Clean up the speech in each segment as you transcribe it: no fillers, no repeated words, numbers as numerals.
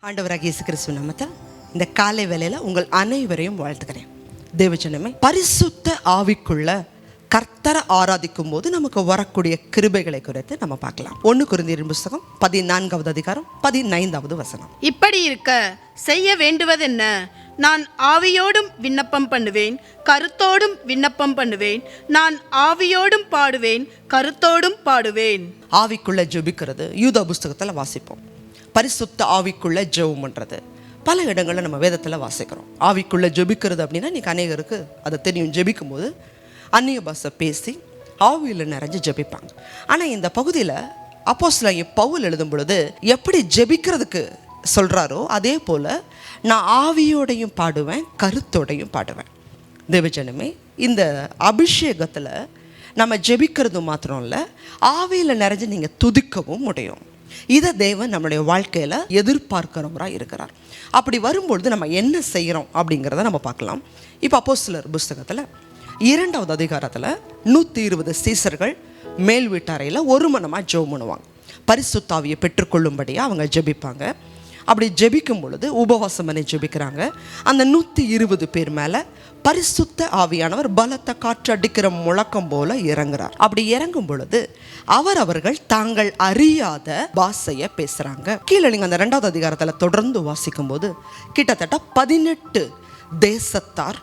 ஆண்டவராகிய இயேசு கிறிஸ்துவின் நாமத்தில் இந்த காலை வேளையில் உங்கள் அனைவரையும் வாழ்த்துக்கிறேன். தேவஜனமே, பரிசுத்த ஆவிக்குள்ள கர்த்தரை ஆராதிக்கும் போது நமக்கு வரக்கூடிய கிருபைகளை குறித்து நம்ம பார்க்கலாம். 1 கொரிந்தியர் புத்தகம் 14வது அதிகாரம் 15வது வசனம். இப்படி இருக்க செய்ய வேண்டுவதென்ன? நான் ஆவியோடும் விண்ணப்பம் பண்ணுவேன், கருத்தோடும் விண்ணப்பம் பண்ணுவேன். நான் ஆவியோடும் பாடுவேன், கருத்தோடும் பாடுவேன். ஆவிக்குள்ள ஜெபிக்கிறது யூதா புஸ்தகத்தில் வாசிப்போம். பரிசுத்த ஆவிக்குள்ள ஜெபம் பண்ணுறது பல இடங்களில் நம்ம வேதத்தில் வாசிக்கிறோம். ஆவிக்குள்ள ஜெபிக்கிறது அப்படின்னா இன்னைக்கு அநேகருக்கு அதை தெரியும். ஜெபிக்கும் போது அந்நிய பாஷை பேசி ஆவியில் நிறைஞ்சு ஜெபிப்பாங்க. ஆனால் இந்த பகுதியில் அப்போஸ்தலனாகிய பவுல் எழுதும் பொழுது எப்படி ஜெபிக்கிறதுக்கு சொல்கிறாரோ அதே போல் நான் ஆவியோடையும் பாடுவேன், கருத்தோடையும் பாடுவேன். தேவஜனமே, இந்த அபிஷேகத்தில் நம்ம ஜெபிக்கிறது மாத்திரம் இல்லை, ஆவியில் நிறைஞ்சு நீங்கள் துதிக்கவும் முடியும். இதை தேவன் நம்மளுடைய வாழ்க்கையில் எதிர்பார்க்கிறவராக இருக்கிறார். அப்படி வரும்பொழுது நம்ம என்ன செய்கிறோம் அப்படிங்கிறத நம்ம பார்க்கலாம். இப்போ அப்போஸ்தலர் புஸ்தகத்தில் 2வது அதிகாரத்தில் 120 சீசர்கள் மேல் வீட்டறையில் ஒரு மனமாக ஜெபம் பண்ணுவாங்க. பரிசுத்த ஆவியை பெற்றுக்கொள்ளும்படியாக அவங்க ஜெபிப்பாங்க. அப்படி ஜெபிக்கும் பொழுது உபவாசம் பண்ணி ஜெபிக்கிறாங்க. அந்த 120 பேர் மேலே பரிசுத்த ஆவியானவர் பலத்த காற்று அடிக்கிற முழக்கம் போல இறங்குறார். அப்படி இறங்கும் பொழுது அவர்கள் தாங்கள் அறியாத பாஷையை பேசுகிறாங்க. கீழே நீங்கள் அந்த 2வது அதிகாரத்தில் தொடர்ந்து வாசிக்கும் போது கிட்டத்தட்ட 18 தேசத்தார்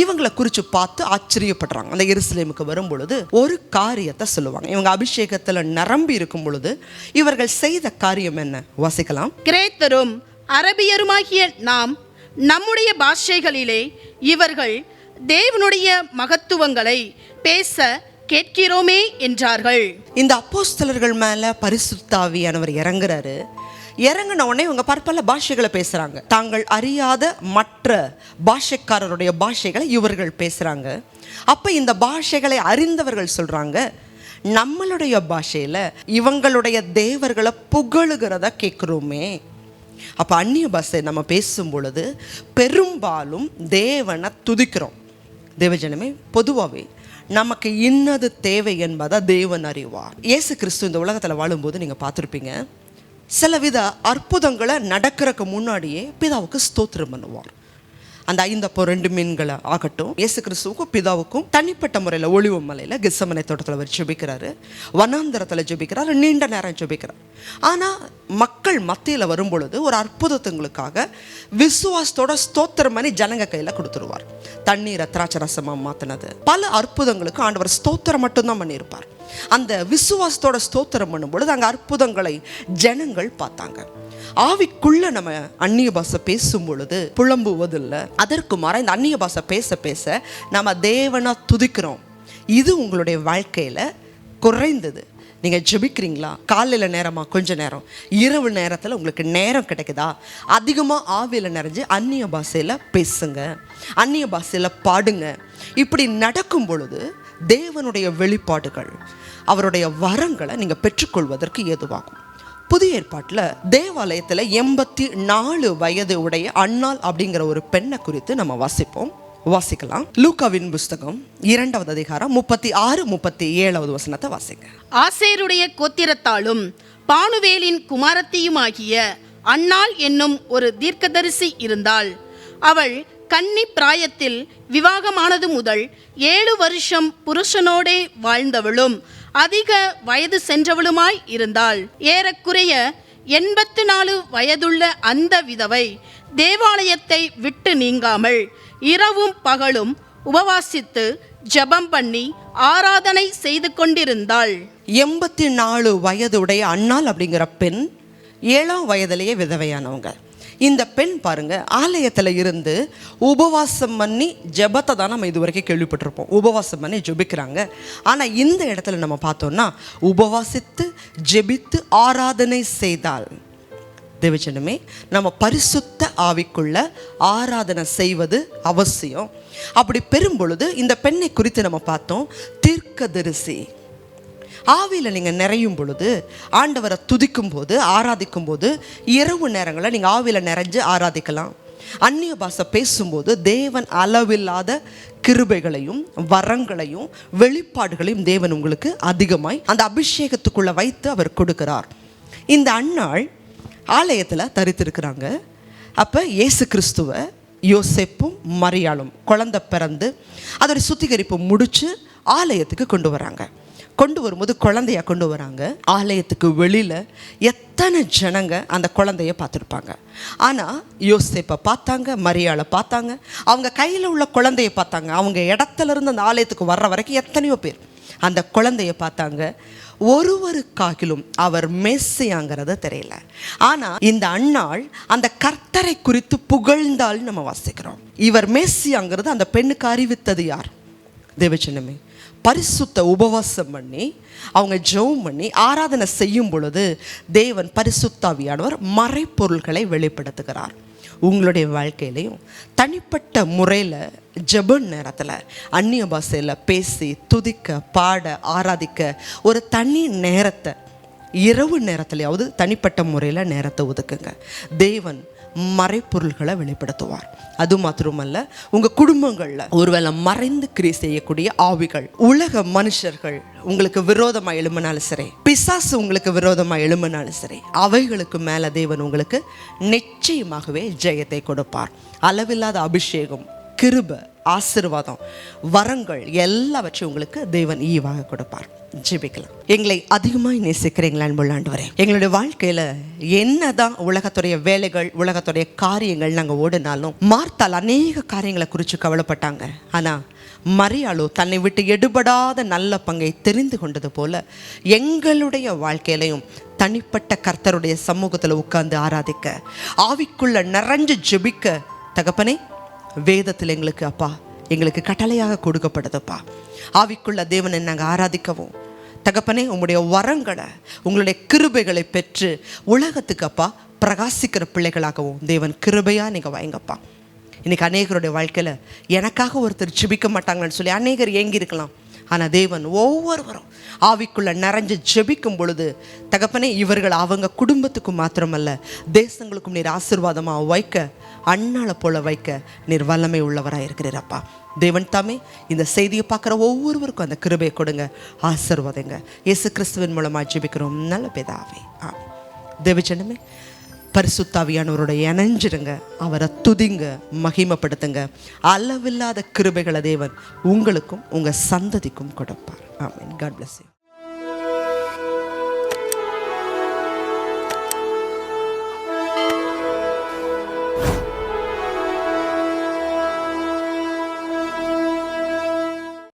இவங்களை குறித்து பார்த்து ஆச்சரியப்படுறாங்க. அந்த எருசலேமுக்கு வரும் பொழுது ஒரு காரியத்தை சொல்லுவாங்க. இவங்க அபிஷேகத்தில் நிரம்பி இருக்கும் பொழுது இவர்கள் செய்த காரியம் என்ன? வாசிக்கலாம். கிரேத்தரும் அரபியருமாகிய நாம் நம்முடைய பாஷைகளிலே இவர்கள் தேவனுடைய மகத்துவங்களை பேச கேட்கிறோமே என்றார்கள். இந்த அப்போஸ்தலர்கள் மேலே பரிசுத்த ஆவியானவர் இறங்குறாரு. இறங்கின உடனே இவங்க பற்பல பாஷைகளை பேசுகிறாங்க. தாங்கள் அறியாத மற்ற பாஷைக்காரருடைய பாஷைகளை இவர்கள் பேசுகிறாங்க. அப்போ இந்த பாஷைகளை அறிந்தவர்கள் சொல்கிறாங்க, நம்மளுடைய பாஷையில் இவங்களுடைய தேவர்களை புகழுகிறத கேட்குறோமே. அப்போ அந்நிய பாஷை நம்ம பேசும் பொழுது பெரும்பாலும் தேவனை துதிக்கிறோம். தேவஜனமே, பொதுவாகவே நமக்கு இன்னது தேவை என்பதை தேவன் அறிவார். இயேசு கிறிஸ்து இந்த உலகத்தில் வாழும்போது நீங்கள் பார்த்துருப்பீங்க, சிலவித அற்புதங்களை நடக்கிறதுக்கு முன்னாடியே பிதாவுக்கு ஸ்தோத்திரம் பண்ணுவார். அந்த 5 மீன்களை ஆகட்டும், இயேசு கிறிஸ்துவுக்கும் பிதாவுக்கும் தனிப்பட்ட முறையில் ஒளிவு மலையில் கெத்செமனே தோட்டத்தில் அவர் ஜெபிக்கிறாரு, வனாந்தரத்தில் ஜெபிக்கிறாரு, நீண்ட நேரம் ஜெபிக்கிறார். ஆனால் மக்கள் மத்தியில் வரும்பொழுது ஒரு அற்புதத்துங்களுக்காக விசுவாசத்தோட ஸ்தோத்திரம் பண்ணி ஜனங்க கையில் கொடுத்துருவார். தண்ணீரை திராட்சை ரசமாக மாற்றினது, பல அற்புதங்களுக்கு ஆண்டவர் ஸ்தோத்திரம் மட்டும்தான் பண்ணியிருப்பார். அந்த விசுவாசத்தோட ஸ்தோத்திரம் பண்ணும்பொழுது அங்கே அற்புதங்களை ஜனங்கள் பார்த்தாங்க. ஆவிக்குள்ள நம்ம அந்நிய பாஷை பேசும் பொழுது புலம்புவதில்லை. அதற்கு மாற இந்த அந்நிய பாஷை பேச பேச நம்ம தேவனா துதிக்கிறோம். இது உங்களுடைய வாழ்க்கையில் குறைந்தது. நீங்கள் ஜெபிக்கிறீங்களா? காலையில் நேரமாக கொஞ்ச நேரம், இரவு நேரத்தில் உங்களுக்கு நேரம் கிடைக்குதா? அதிகமாக ஆவியில் நிறைஞ்சு அந்நிய பாஷையில் பேசுங்க, அந்நிய பாஷையில் பாடுங்க. இப்படி நடக்கும் பொழுது தேவனுடைய வெளிப்பாடுகள், அவருடைய வரங்களை நீங்கள் பெற்றுக்கொள்வதற்கு ஏதுவாகும். புதிய ஏற்பாட்டில் தேவாலயத்தில் 84 வயது உடைய அன்னாள் அப்படிங்கிற ஒரு பெண்ணை குறித்து நம்ம வாசிக்கலாம். லூக்காவின் புஸ்தகம் 2வது அதிகாரம் 36-37வது வசனத்தை வாசிங்க. ஆசேருடைய கோத்திரத்தாலும் பானுவேலின் குமாரத்தியுமாகிய அன்னாள் என்னும் ஒரு தீர்க்கதரிசி இருந்தாள். அவள் கன்னி பிராயத்தில் விவாகமானது முதல் 7 வருஷம் புருஷனோடே வாழ்ந்தவளும் அதிக வயது சென்றவளுமாய் இருந்தாள். ஏறக்குறைய 84 வயதுள்ள அந்த விதவை தேவாலயத்தை விட்டு நீங்காமல் இரவும் பகலும் உபவாசித்து ஜெபம் பண்ணி ஆராதனை செய்து கொண்டிருந்தாள். 84 வயதுடைய அன்னாள் அப்படிங்கிற பெண் 7ஆம் வயதிலேயே விதவையானவங்க. இந்த பெண் பாருங்க, ஆலயத்தில் இருந்து உபவாசம் பண்ணி ஜெபத்தை தான் நம்ம இது வரைக்கும் கேள்விப்பட்டிருப்போம். உபவாசம் பண்ணி ஜெபிக்கிறாங்க. ஆனால் இந்த இடத்துல நம்ம பார்த்தோம்னா உபவாசித்து ஜெபித்து ஆராதனை செய்தால். தேவஜனமே, நம்ம பரிசுத்த ஆவிக்குள்ள ஆராதனை செய்வது அவசியம். அப்படி பெறும் பொழுது இந்த பெண்ணை குறித்து நம்ம பார்த்தோம், தீர்க்கதரிசி. ஆவியில் நீங்கள் நிறையும் பொழுது, ஆண்டவரை துதிக்கும் போது, ஆராதிக்கும் போது, இரவு நேரங்களில் நீங்கள் ஆவியில் நிறைஞ்சு ஆராதிக்கலாம். அந்நிய பாஷை பேசும்போது தேவன் அளவில்லாத கிருபைகளையும் வரங்களையும் வெளிப்பாடுகளையும் தேவன் உங்களுக்கு அதிகமாய் அந்த அபிஷேகத்துக்குள்ளே வைத்து அவர் கொடுக்கிறார். இந்த அன்னாள் ஆலயத்தில் தரித்திருக்கிறாங்க. அப்போ இயேசு கிறிஸ்துவை யோசேப்பும் மரியாளும் குழந்தை பிறந்து அதோட சுத்திகரிப்பு முடித்து ஆலயத்துக்கு கொண்டு வராங்க. கொண்டு வரும்போது குழந்தைய கொண்டு வராங்க. ஆலயத்துக்கு வெளியில் எத்தனை ஜனங்க அந்த குழந்தைய பார்த்துருப்பாங்க. ஆனால் யோசேப்பை பார்த்தாங்க, மரியாளை பார்த்தாங்க, அவங்க கையில் உள்ள குழந்தைய பார்த்தாங்க. அவங்க இடத்துல இருந்து அந்த ஆலயத்துக்கு வர்ற வரைக்கும் எத்தனையோ பேர் அந்த குழந்தைய பார்த்தாங்க. ஒருவருக்காகிலும் அவர் மேசியாங்கிறத தெரியல. ஆனால் இந்த அன்னாள் அந்த கர்த்தரை குறித்து புகழ்ந்தால் நம்ம வாசிக்கிறோம். இவர் மேசியாங்கிறது அந்த பெண்ணுக்கு அறிவித்தது யார்? தேவச்சனமே பரிசுத்த உபவாசம் பண்ணி அவங்க ஜெபம் பண்ணி ஆராதனை செய்யும் பொழுது தேவன் பரிசுத்தாவியானவர் மறைப்பொருள்களை வெளிப்படுத்துகிறார். உங்களுடைய வாழ்க்கையிலையும் தனிப்பட்ட முறையில் ஜெப நேரத்தில் அந்நிய பாஷையில் பேசி துதிக்க பாட ஆராதிக்க ஒரு தனி நேரத்தை இரவு நேரத்துலையாவது தனிப்பட்ட முறையில் நேரத்தை ஒதுக்குங்க. தேவன் மறைப்பொருள்களை வெளிப்படுத்துவார். அது மாத்திரமல்ல, உங்கள் குடும்பங்களில் ஒருவேளை மறைந்து கிரியை செய்யக்கூடிய ஆவிகள், உலக மனுஷர்கள் உங்களுக்கு விரோதமாக எழும்பினாலும் சரி, பிசாசு உங்களுக்கு விரோதமாக எழும்பினாலும் சரி, அவைகளுக்கு மேலே தேவன் உங்களுக்கு நிச்சயமாகவே ஜெயத்தை கொடுப்பார். அளவில்லாத அபிஷேகம், கிருபை, ஆசீர்வாதம், வரங்கள் எல்லாவற்றையும் உங்களுக்கு தேவன் ஈவாக கொடுப்பார். ஜெபிக்கலாம். எங்களை அதிகமாக நேசிக்கிறீங்களா அன்புள்ள ஆண்டவரே? எங்களுடைய வாழ்க்கையில் என்னதான் உலகத்துடைய வேலைகள், உலகத்துடைய காரியங்கள் நாங்கள் ஓடினாலும், மார்த்தால் அநேக காரியங்களை குறித்து கவலைப்பட்டாங்க. ஆனால் மரியாளோ தன்னை விட்டு எடுபடாத நல்ல பங்கை தெரிந்து கொண்டது போல எங்களுடைய வாழ்க்கையிலையும் தனிப்பட்ட கர்த்தருடைய சமூகத்தில் உட்கார்ந்து ஆராதிக்க, ஆவிக்குள்ள நிறைஞ்சு ஜெபிக்க தகப்பனே வேதத்தில் எங்களுக்கு அப்பா எங்களுக்கு கட்டளையாக கொடுக்கப்படுதுப்பா. ஆவிக்குள்ள தேவனை நாங்கள் ஆராதிக்கவும் தகப்பனே உங்களுடைய வரங்களை, உங்களுடைய கிருபைகளை பெற்று உலகத்துக்கு அப்பா பிரகாசிக்கிற பிள்ளைகளாகவும் தேவன் கிருபையாக நீங்கள் வாங்கப்பா. இன்றைக்கி அநேகருடைய வாழ்க்கையில் எனக்காக ஒருத்தர் ஜெபிக்க மாட்டாங்கன்னு சொல்லி அநேகர் ஏங்கி இருக்கலாம். ஆனால் தேவன் ஒவ்வொருவரும் ஆவிக்குள்ளே நிறைஞ்சு ஜெபிக்கும் பொழுது தகப்பனே இவர்கள் அவங்க குடும்பத்துக்கு மாத்திரமல்ல தேசங்களுக்கும் நீர் ஆசீர்வாதமாக வைக்க, அண்ணாளை போல வைக்க நீர் வல்லமை உள்ளவராக இருக்கிறீரப்பா. தேவன் தாமே இந்த செய்தியை பார்க்குற ஒவ்வொருவருக்கும் அந்த கிருபையை கொடுங்க, ஆசீர்வாதங்க. இயேசு கிறிஸ்துவின் மூலமாக ஜெபிக்கிறோம் நல்ல பிதாவே. தேவஜனமே பரிசுத்தாவியானவரோட இணைஞ்சிருங்க, அவரை துதிங்க, மகிமைப்படுத்துங்க. அளவில்லாத கிருபைகளை தேவன் உங்களுக்கும் உங்கள் சந்ததிக்கும் கொடுப்பார். ஆமென். God bless you.